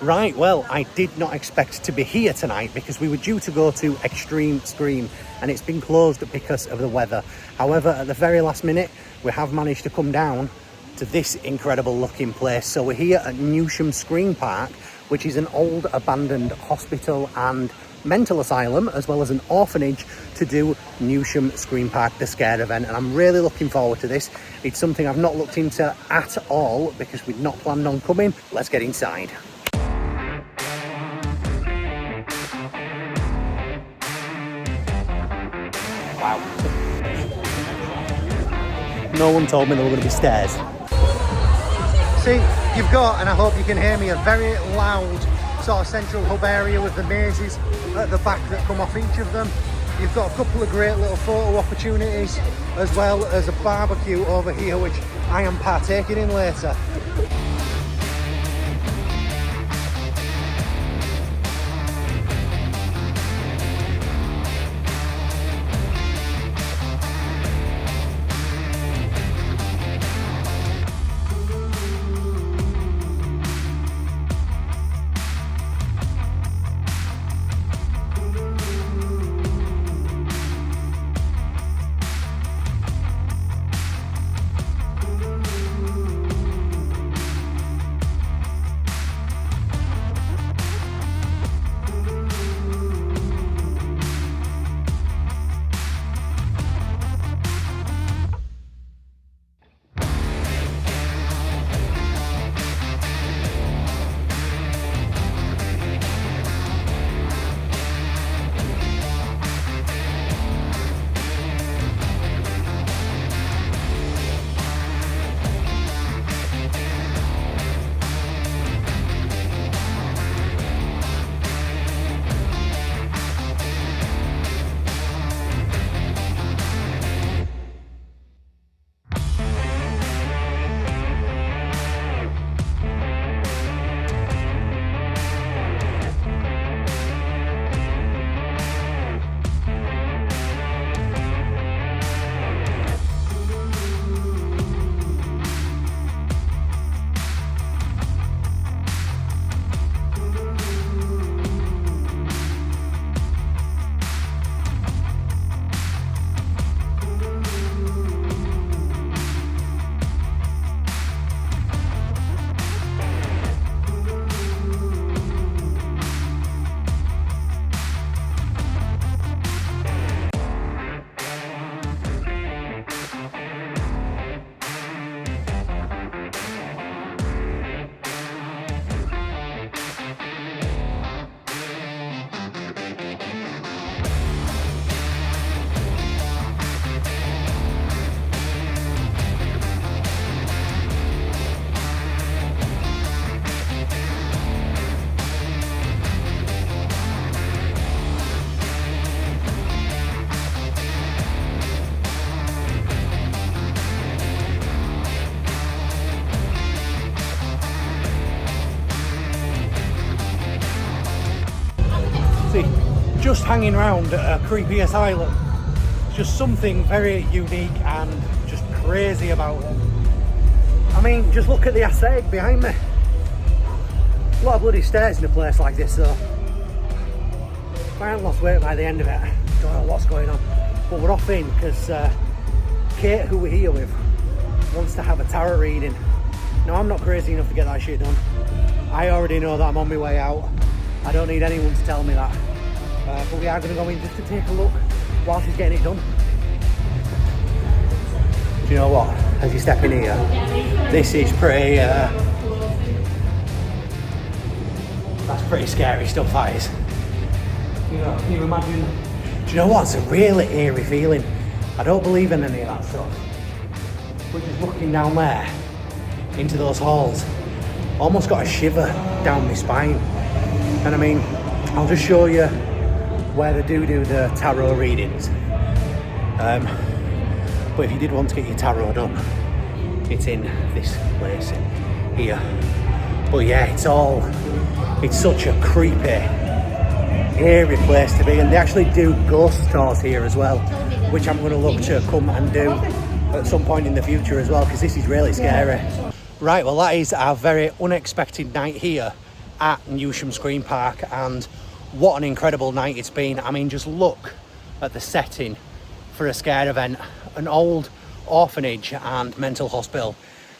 Right, well, I did not expect to be here tonight because we were due to go to Extreme Scream and it's been closed because of the weather. However, at the very last minute, we have managed to come down to this incredible looking place. So we're here at Newsham Scream Park, which is an old abandoned hospital and mental asylum, as well as an orphanage, to do Newsham Scream Park the Scare event. And I'm really looking forward to this. It's something I've not looked into at all because we'd not planned on coming. Let's get inside. Wow. No one told me there were going to be stairs. See, you've got, and I hope you can hear me, a very loud sort of central hub area with the mazes at the back that come off each of them. You've got a couple of great little photo opportunities, as well as a barbecue over here, which I am partaking in later. Just hanging around a creepy asylum. Just something very unique and just crazy about it. I mean, just look at the façade behind me. A lot of bloody stairs in a place like this though. If I haven't lost weight by the end of it, I don't know what's going on. But we're off in because Kate, who we're here with, wants to have a tarot reading. No, I'm not crazy enough to get that shit done. I already know that I'm on my way out. I don't need anyone to tell me that. But we are going to go in just to take a look while she's getting it done. Do you know what? As you step in here, this is pretty... that's pretty scary stuff, that is. You know, can you imagine? Do you know what? It's a really eerie feeling. I don't believe in any of that stuff. But just looking down there into those halls, almost got a shiver down my spine. And I mean, I'll just show you where they do the tarot readings. But if you did want to get your tarot done, it's in this place here. But yeah, it's such a creepy, eerie place to be, and they actually do ghost tours here as well, which I'm going to look to come and do at some point in the future as well, because this is really scary. Right, well that is our very unexpected night here at Newsham Scream Park, and what an incredible night it's been. I mean, just look at the setting for a scare event, an old orphanage and mental hospital,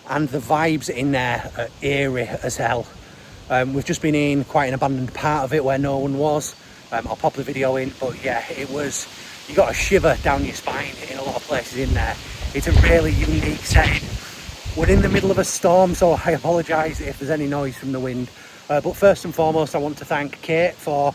and the vibes in there are eerie as hell. We've just been in quite an abandoned part of it where no one was. I'll pop the video in, but yeah, it was, you got a shiver down your spine in a lot of places in there. It's a really unique setting. We're in the middle of a storm, so I apologise if there's any noise from the wind. But first and foremost, I want to thank Kate for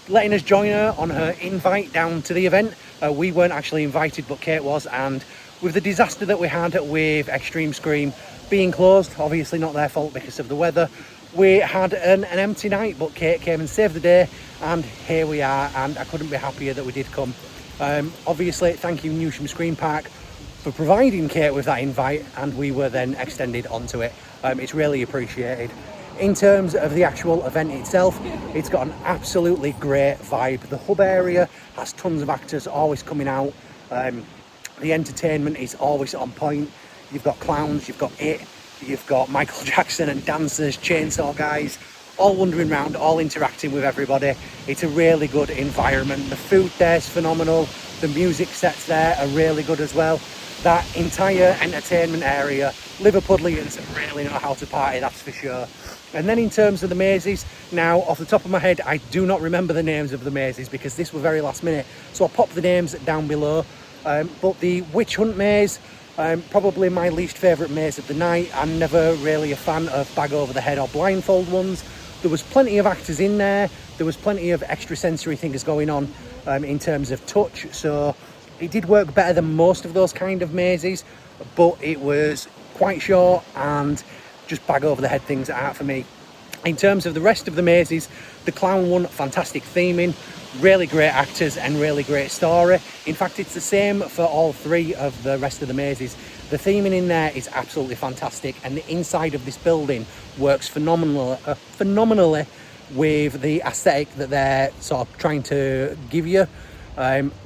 letting us join her on her invite down to the event. We weren't actually invited, but Kate was, and with the disaster that we had with Extreme Scream being closed, obviously not their fault because of the weather, we had an empty night, but Kate came and saved the day, and here we are, and I couldn't be happier that we did come. Obviously, thank you Newsham Scream Park for providing Kate with that invite, and we were then extended onto it. It's really appreciated. In terms of the actual event itself, it's got an absolutely great vibe. The hub area has tons of actors always coming out. The entertainment is always on point. You've got clowns, you've got It, you've got Michael Jackson and dancers, chainsaw guys, all wandering around, all interacting with everybody. It's a really good environment. The food there's phenomenal. The music sets there are really good as well. That entire entertainment area, Liverpudlians really know how to party, that's for sure. And then in terms of the mazes, now off the top of my head, I do not remember the names of the mazes because this were very last minute, so I'll pop the names down below. But the Witch Hunt maze, probably my least favourite maze of the night. I'm never really a fan of bag over the head or blindfold ones. There was plenty of actors in there, there was plenty of extrasensory things going on in terms of touch, so it did work better than most of those kind of mazes, but it was quite short and just bag over the head things aren't for me. In terms of the rest of the mazes, the clown one, fantastic theming, really great actors and really great story. In fact, it's the same for all three of the rest of the mazes. The theming in there is absolutely fantastic, and the inside of this building works phenomenally with the aesthetic that they're sort of trying to give you.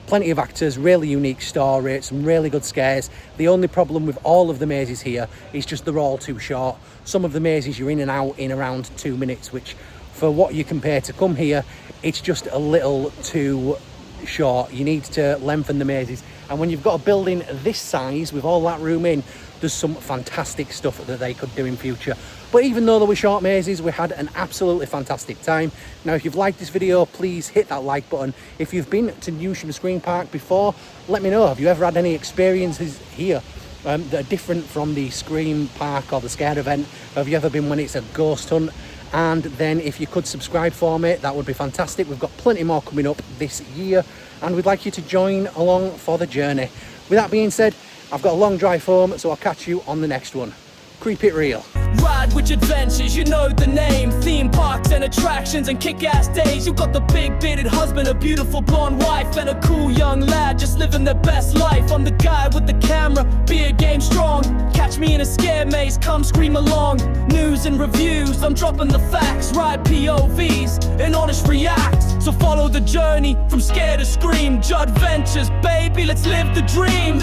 Plenty of actors, really unique story, some really good scares. The only problem with all of the mazes here is just they're all too short. Some of the mazes you're in and out in around 2 minutes, which for what you compare to come here, it's just a little too short. You need to lengthen the mazes, and when you've got a building this size with all that room in, there's some fantastic stuff that they could do in future. But even though there were short mazes, we had an absolutely fantastic time. Now, if you've liked this video, please hit that like button. If you've been to Newsham Scream Park before, let me know. Have you ever had any experiences here that are different from the Scream Park or the Scare event? Have you ever been when it's a ghost hunt? And then if you could subscribe for me, that would be fantastic. We've got plenty more coming up this year, and we'd like you to join along for the journey. With that being said, I've got a long drive home, so I'll catch you on the next one. Creep it real. Ride with Judventures, you know the name. Theme parks and attractions and kick-ass days. You got the big bearded husband, a beautiful blonde wife, and a cool young lad just living their best life. I'm the guy with the camera, beer game strong. Catch me in a scare maze, come scream along. News and reviews, I'm dropping the facts. Ride POVs and honest reacts. So follow the journey from scare to scream. Judventures, baby, let's live the dream.